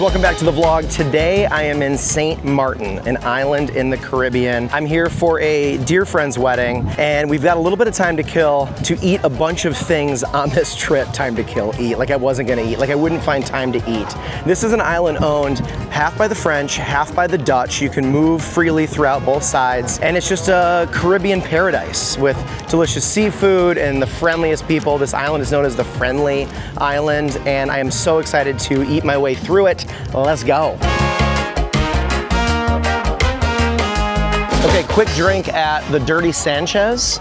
welcome back to the vlog. Today I am in Sint Maarten, an island in the Caribbean. I'm here for a dear friend's wedding, and we've got a little bit of time to kill to eat a bunch of things on this trip. Time to kill, eat, like I wasn't gonna eat, like I wouldn't find time to eat. This is an island owned half by the French, half by the Dutch. You can move freely throughout both sides, and it's just a Caribbean paradise with delicious seafood and the friendliest people. This island is known as the Friendly Island, and I am so excited to eat my way through it. Let's go. Okay, quick drink at the Dirty Sanchez.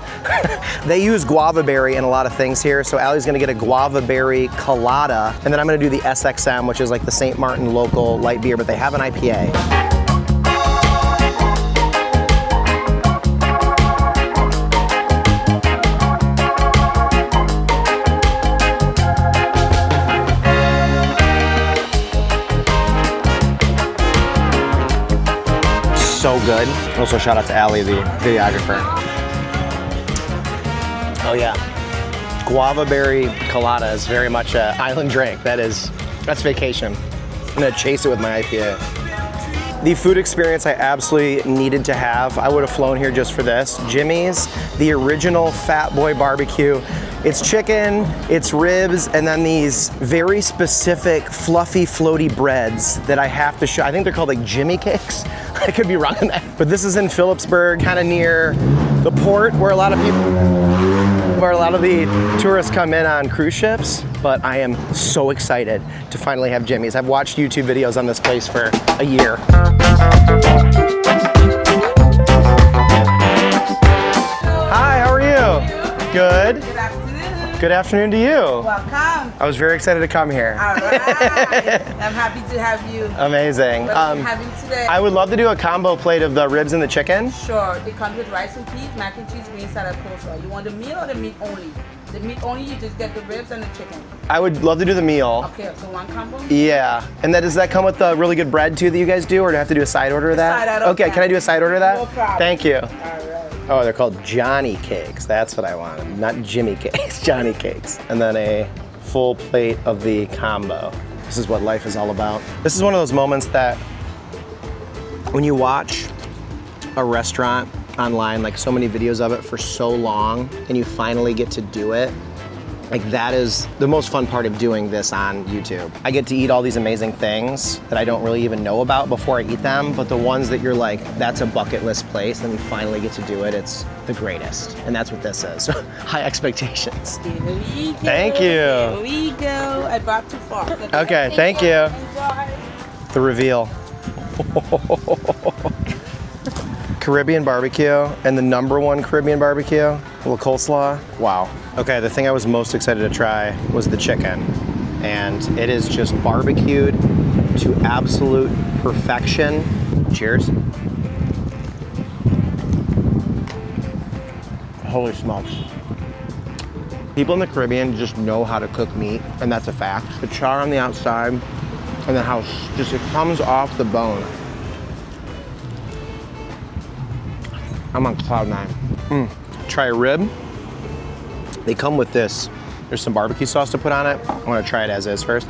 They use guava berry in a lot of things here, so Allie's gonna get a guava berry colada, and then I'm gonna do the SXM, which is like the Sint Maarten local light beer, but they have an IPA. So good. Also shout out to Allie, the videographer. Oh yeah. Guava berry colada is very much an island drink. That's vacation. I'm gonna chase it with my IPA. The food experience I absolutely needed to have. I would have flown here just for this. Jimmy's, the original Fat Boy barbecue. It's chicken, it's ribs, and then these very specific fluffy, floaty breads that I have to show. I think they're called like Jimmy cakes. I could be wrong on that. But this is in Philipsburg, kind of near the port where a lot of the tourists come in on cruise ships. But I am so excited to finally have Jimmy's. I've watched YouTube videos on this place for a year. Hi, how are you? Good. Good afternoon. Good afternoon to you. Welcome. I was very excited to come here. All right. I'm happy to have you. Amazing. What are we having today? I would love to do a combo plate of the ribs and the chicken. Sure. They come with rice and peas, mac and cheese, green salad, coleslaw. You want the meal or the meat only? The meat only, you just get the ribs and the chicken. I would love to do the meal. Okay, so one combo? Yeah. And does that come with the really good bread too that you guys do, or do I have to do a side order of that? Side, okay, can I do a side order of that? No problem. Thank you. All right. Oh, they're called Johnny cakes. That's what I wanted. Not Jimmy cakes, Johnny cakes. And then a full plate of the combo. This is what life is all about. This is one of those moments that when you watch a restaurant online, like so many videos of it for so long, and you finally get to do it, like that is the most fun part of doing this on YouTube. I get to eat all these amazing things that I don't really even know about before I eat them, but the ones that you're like, that's a bucket list place, then you finally get to do it, it's the greatest. And that's what this is. High expectations. Here we go. Thank you. Here we go. I brought two forks. Okay, thank you. Enjoy. The reveal. Caribbean barbecue, and the #1 Caribbean barbecue, a little coleslaw. Wow. Okay, the thing I was most excited to try was the chicken. And it is just barbecued to absolute perfection. Cheers. Holy smokes. People in the Caribbean just know how to cook meat, and that's a fact. The char on the outside, and then how just it comes off the bone. I'm on cloud nine. Try a rib. They come with this. There's some barbecue sauce to put on it. I want to try it as is first.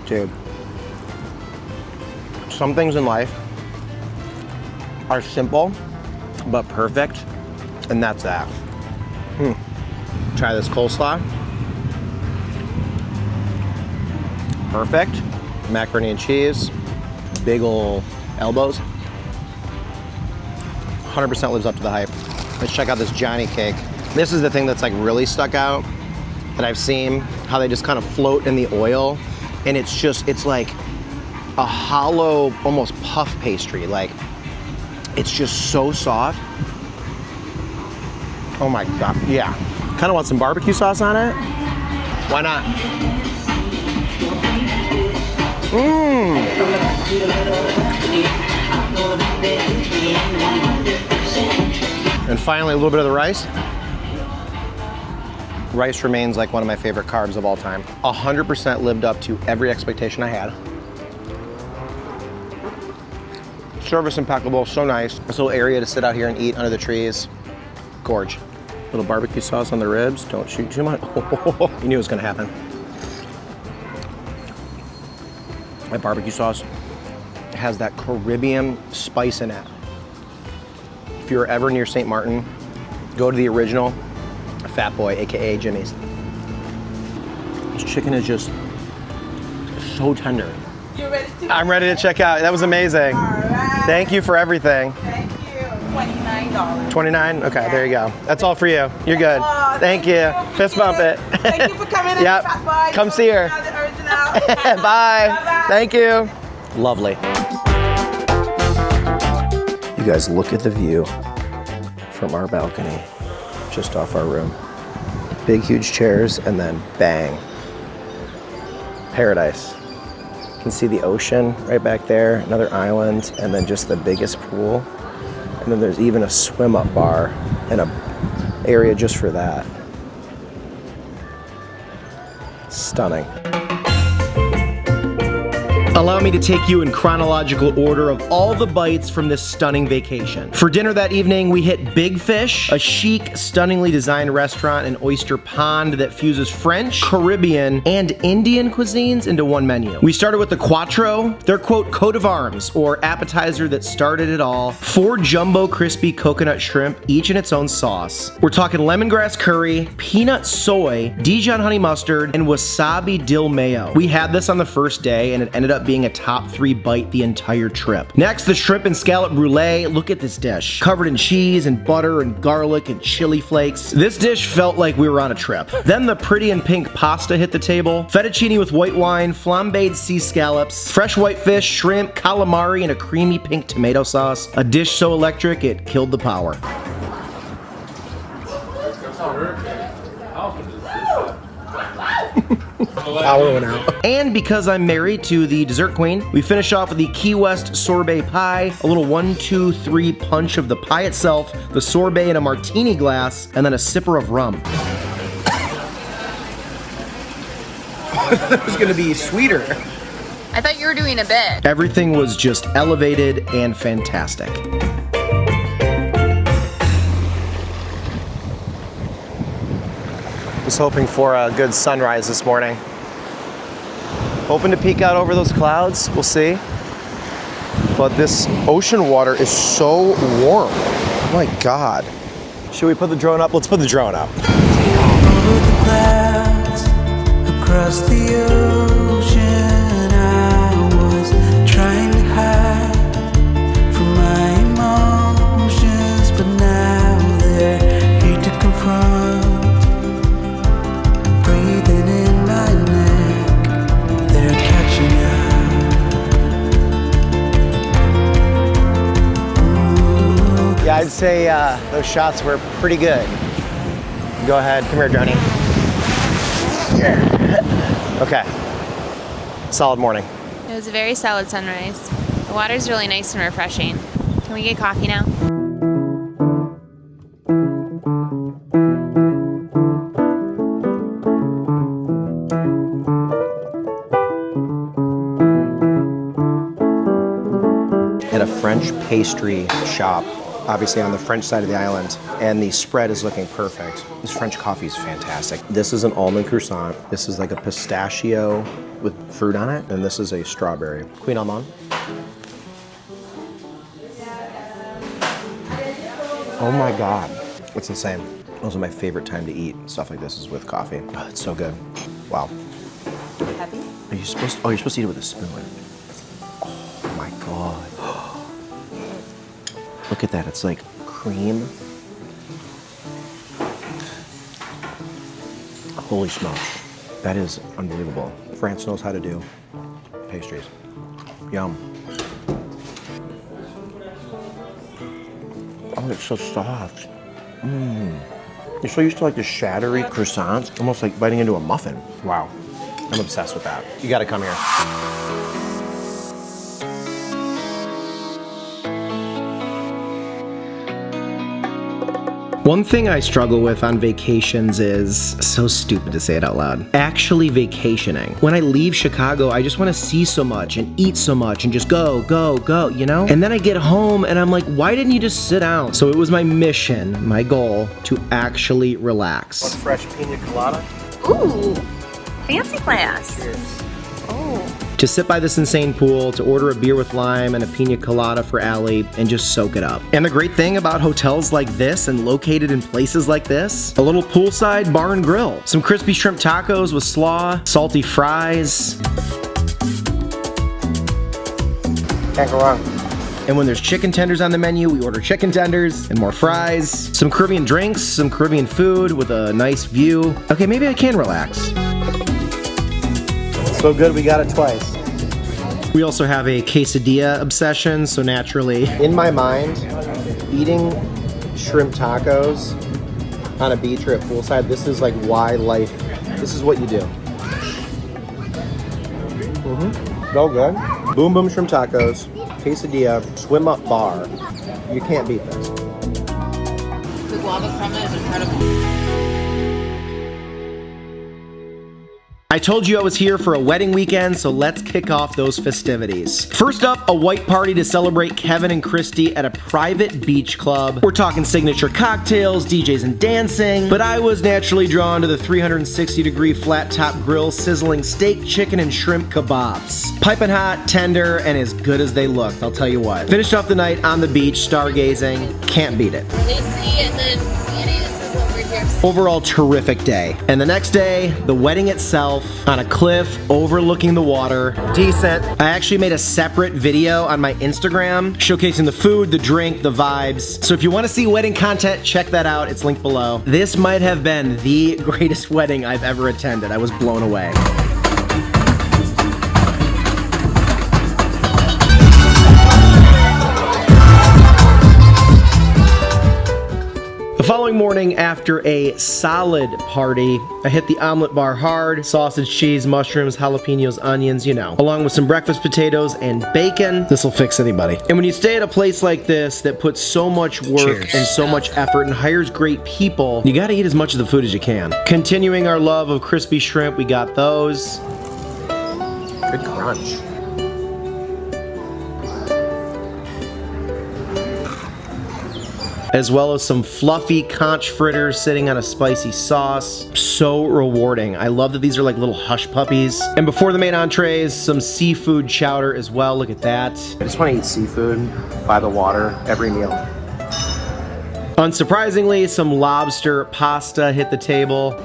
Dude. Some things in life are simple, but perfect, and that's that. Try this coleslaw. Perfect. Macaroni and cheese. Big ol' elbows. 100% lives up to the hype. Let's check out this Johnny cake. This is the thing that's like really stuck out that I've seen, how they just kind of float in the oil, and it's like a hollow, almost puff pastry. Like, it's just so soft. Oh my God, yeah. Kind of want some barbecue sauce on it. Why not? And finally, a little bit of the rice. Rice remains like one of my favorite carbs of all time. 100% lived up to every expectation I had. Service impeccable, so nice. This little area to sit out here and eat under the trees. Gorge. Little barbecue sauce on the ribs. Don't shoot too much. You knew it was gonna happen. My barbecue sauce has that Caribbean spice in it. If you're ever near St. Maarten, go to the original Fat Boy, AKA Jimmy's. This chicken is just so tender. You ready to? I'm ready to check out. That was amazing. All right. Thank you for everything. Thank you. $29. 29? Okay, there you go. That's all for you. You're good. Oh, thank you. Fist bump it. Thank you for coming in. Yep. Fat Boy. Come see her. Bye. Bye. Thank you. Lovely. You guys look at the view from our balcony, just off our room. Big, huge chairs, and then bang. Paradise. You can see the ocean right back there, another island, and then just the biggest pool. And then there's even a swim-up bar and a area just for that. Stunning. Allow me to take you in chronological order of all the bites from this stunning vacation. For dinner that evening, we hit Big Fish, a chic, stunningly designed restaurant in Oyster Pond that fuses French, Caribbean, and Indian cuisines into one menu. We started with the Quattro, their quote, coat of arms, or appetizer that started it all. 4 jumbo crispy coconut shrimp, each in its own sauce. We're talking lemongrass curry, peanut soy, Dijon honey mustard, and wasabi dill mayo. We had this on the first day, and it ended up being a top 3 bite the entire trip. Next, the shrimp and scallop brulee. Look at this dish. Covered in cheese and butter and garlic and chili flakes. This dish felt like we were on a trip. Then the pretty and pink pasta hit the table. Fettuccine with white wine, flambéed sea scallops, fresh white fish, shrimp, calamari, and a creamy pink tomato sauce. A dish so electric, it killed the power. Power went out. And because I'm married to the dessert queen, we finish off with the Key West sorbet pie, a little 1, 2, 3 punch of the pie itself, the sorbet in a martini glass, and then a sipper of rum. It was gonna be sweeter. I thought you were doing a bit. Everything was just elevated and fantastic. Was hoping for a good sunrise this morning. Hoping to peek out over those clouds, we'll see. But this ocean water is so warm. Oh my God. Should we put the drone up? Let's put the drone up. Over the clouds, across the ocean, I was trying to hide from my emotions, but now they're here to confront. Breathing in my neck, they're catching up. Yeah, I'd say those shots were pretty good. Go ahead, come here, Johnny. Okay. Solid morning. It was a very solid sunrise. The water's really nice and refreshing. Can we get coffee now? At a French pastry shop, obviously on the French side of the island, and the spread is looking perfect. This French coffee is fantastic. This is an almond croissant. This is like a pistachio with fruit on it, and this is a strawberry. Queen almond. Oh my God, it's insane. Those are my favorite time to eat. Stuff like this is with coffee. Oh, it's so good. Wow. Happy? Are you supposed to, oh, you're supposed to eat it with a spoon. Oh my God. Look at that, it's like cream. Holy smokes, that is unbelievable. France knows how to do pastries. Yum. Oh, it's so soft. You're so used to like the shattery croissants, almost like biting into a muffin. Wow, I'm obsessed with that. You gotta come here. One thing I struggle with on vacations is, so stupid to say it out loud, actually vacationing. When I leave Chicago, I just want to see so much and eat so much and just go, go, go, you know? And then I get home and I'm like, why didn't you just sit down? So it was my mission, my goal, to actually relax. One fresh pina colada. Ooh, fancy class. Cheers. Oh. To sit by this insane pool, to order a beer with lime and a pina colada for Allie, and just soak it up. And the great thing about hotels like this and located in places like this, a little poolside bar and grill. Some crispy shrimp tacos with slaw, salty fries. Can't go wrong. And when there's chicken tenders on the menu, we order chicken tenders and more fries. Some Caribbean drinks, some Caribbean food with a nice view. Okay, maybe I can relax. So good, we got it twice. We also have a quesadilla obsession, so naturally, in my mind, eating shrimp tacos on a beach or at poolside, this is like why life, this is what you do. So good. Boom Boom shrimp tacos, quesadilla, swim up bar. You can't beat this. The guava crema is incredible. I told you I was here for a wedding weekend, so let's kick off those festivities. First up, a white party to celebrate Kevin and Christy at a private beach club. We're talking signature cocktails, DJs and dancing, but I was naturally drawn to the 360-degree flat-top grill sizzling steak, chicken, and shrimp kebabs. Piping hot, tender, and as good as they looked, I'll tell you what. Finished off the night on the beach, stargazing, can't beat it. They see and then this is what we're here. Overall, terrific day. And the next day, the wedding itself on a cliff overlooking the water. Decent. I actually made a separate video on my Instagram showcasing the food, the drink, the vibes. So if you want to see wedding content, check that out. It's linked below. This might have been the greatest wedding I've ever attended. I was blown away. The following morning, after a solid party, I hit the omelet bar hard, sausage, cheese, mushrooms, jalapenos, onions, you know, along with some breakfast potatoes and bacon. This'll fix anybody. And when you stay at a place like this that puts so much work and so much effort and hires great people, you gotta eat as much of the food as you can. Continuing our love of crispy shrimp, we got those. Good crunch. As well as some fluffy conch fritters sitting on a spicy sauce. So rewarding. I love that these are like little hush puppies. And before the main entrees, some seafood chowder as well. Look at that. I just want to eat seafood by the water every meal. Unsurprisingly, some lobster pasta hit the table.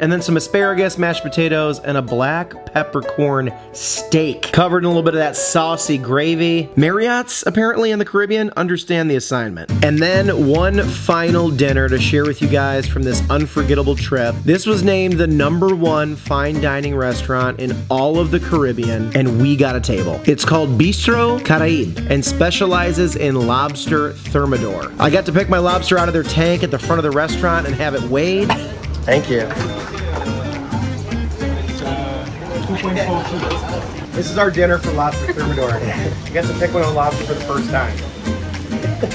And then some asparagus, mashed potatoes, and a black peppercorn steak. Covered in a little bit of that saucy gravy. Marriott's, apparently in the Caribbean, understand the assignment. And then one final dinner to share with you guys from this unforgettable trip. This was named the #1 fine dining restaurant in all of the Caribbean, and we got a table. It's called Bistro Caraïbe and specializes in lobster thermidor. I got to pick my lobster out of their tank at the front of the restaurant and have it weighed. Thank you. This is our dinner for lobster thermidor. You got to pick one of the lobster for the first time.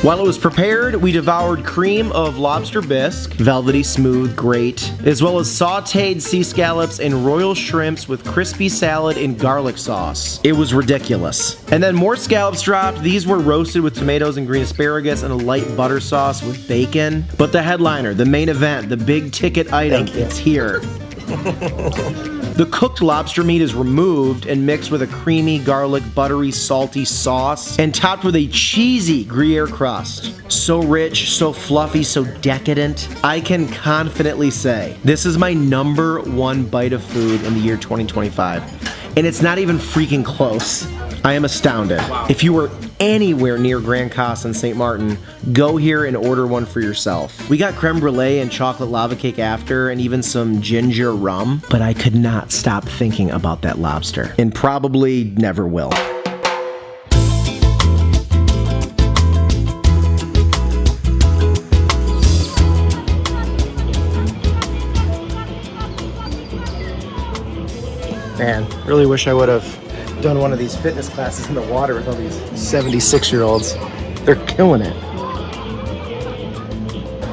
While it was prepared, we devoured cream of lobster bisque, velvety smooth, great, as well as sauteed sea scallops and royal shrimps with crispy salad and garlic sauce. It was ridiculous. And then more scallops dropped. These were roasted with tomatoes and green asparagus and a light butter sauce with bacon. But the headliner, the main event, the big ticket item, it's here. The cooked lobster meat is removed and mixed with a creamy, garlic, buttery, salty sauce and topped with a cheesy Gruyere crust. So rich, so fluffy, so decadent. I can confidently say this is my #1 bite of food in the year 2025. And it's not even freaking close. I am astounded. Wow. If you were anywhere near Grand Casa in St. Martin, go here and order one for yourself. We got creme brulee and chocolate lava cake after, and even some ginger rum, but I could not stop thinking about that lobster, and probably never will. Man, really wish I would have done one of these fitness classes in the water with all these 76-year-olds. They're killing it.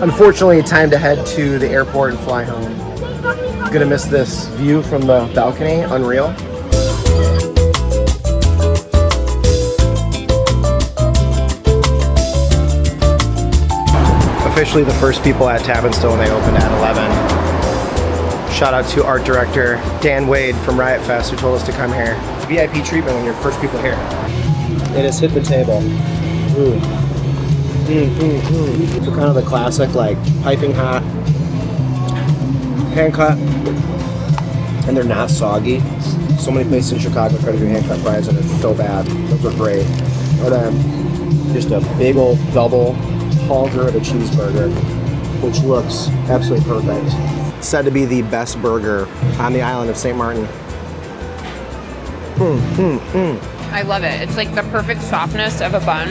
Unfortunately, time to head to the airport and fly home. Gonna miss this view from the balcony, unreal. Officially the first people at Tap and Still when they opened at 11. Shout out to art director Dan Wade from Riot Fest who told us to come here. VIP treatment when you're first people here. It has hit the table. Ooh. So kind of the classic, like piping hot, hand cut, and they're not soggy. So many places in Chicago try to do hand cut fries and it's so bad. Those are great. And then just a big old double halter of a cheeseburger, which looks absolutely perfect. Said to be the best burger on the island of St. Martin. I love it. It's like the perfect softness of a bun.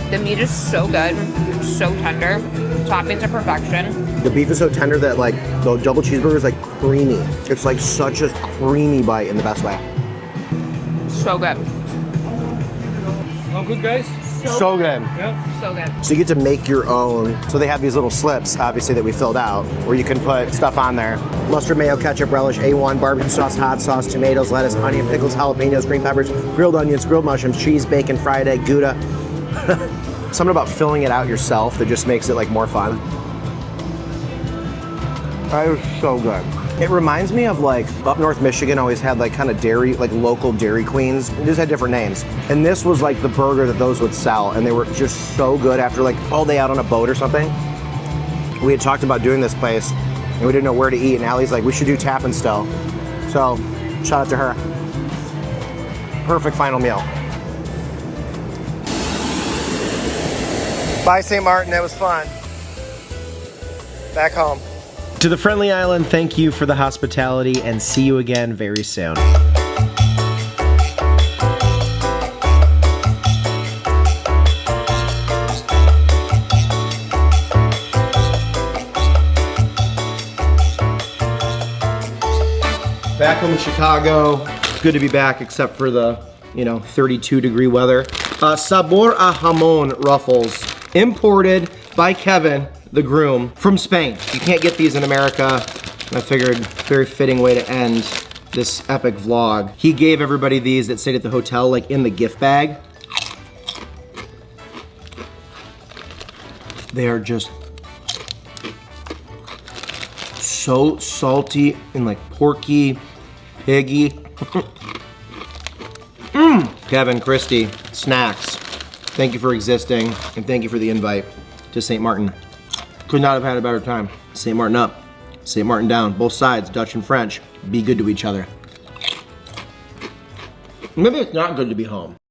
The meat is so good, so tender. Toppings are perfection. The beef is so tender that like the double cheeseburger is like creamy. It's like such a creamy bite in the best way. So good. All good, guys? So good. Yeah. So good. So you get to make your own. So they have these little slips, obviously, that we filled out, where you can put stuff on there. Mustard, mayo, ketchup, relish, A1, barbecue sauce, hot sauce, tomatoes, lettuce, onion, pickles, jalapenos, green peppers, grilled onions, grilled mushrooms, cheese, bacon, fried egg, Gouda. Something about filling it out yourself that just makes it like more fun. That is so good. It reminds me of like up north Michigan always had like kind of dairy, like local Dairy Queens. They just had different names. And this was like the burger that those would sell. And they were just so good after like all day out on a boat or something. We had talked about doing this place and we didn't know where to eat. And Allie's like, we should do Tap and Still. So shout out to her. Perfect final meal. Bye, St. Martin. That was fun. Back home. To the Friendly Island, thank you for the hospitality and see you again very soon. Back home in Chicago. It's good to be back except for the, 32-degree weather. Sabor a Jamon Ruffles, imported by Kevin, the groom, from Spain. You can't get these in America. I figured very fitting way to end this epic vlog. He gave everybody these that stayed at the hotel, like in the gift bag. They are just so salty and like porky, piggy. Kevin, Christy, snacks. Thank you for existing and thank you for the invite to St. Martin. Could not have had a better time. St. Martin up, St. Martin down, both sides, Dutch and French. Be good to each other. Maybe it's not good to be home.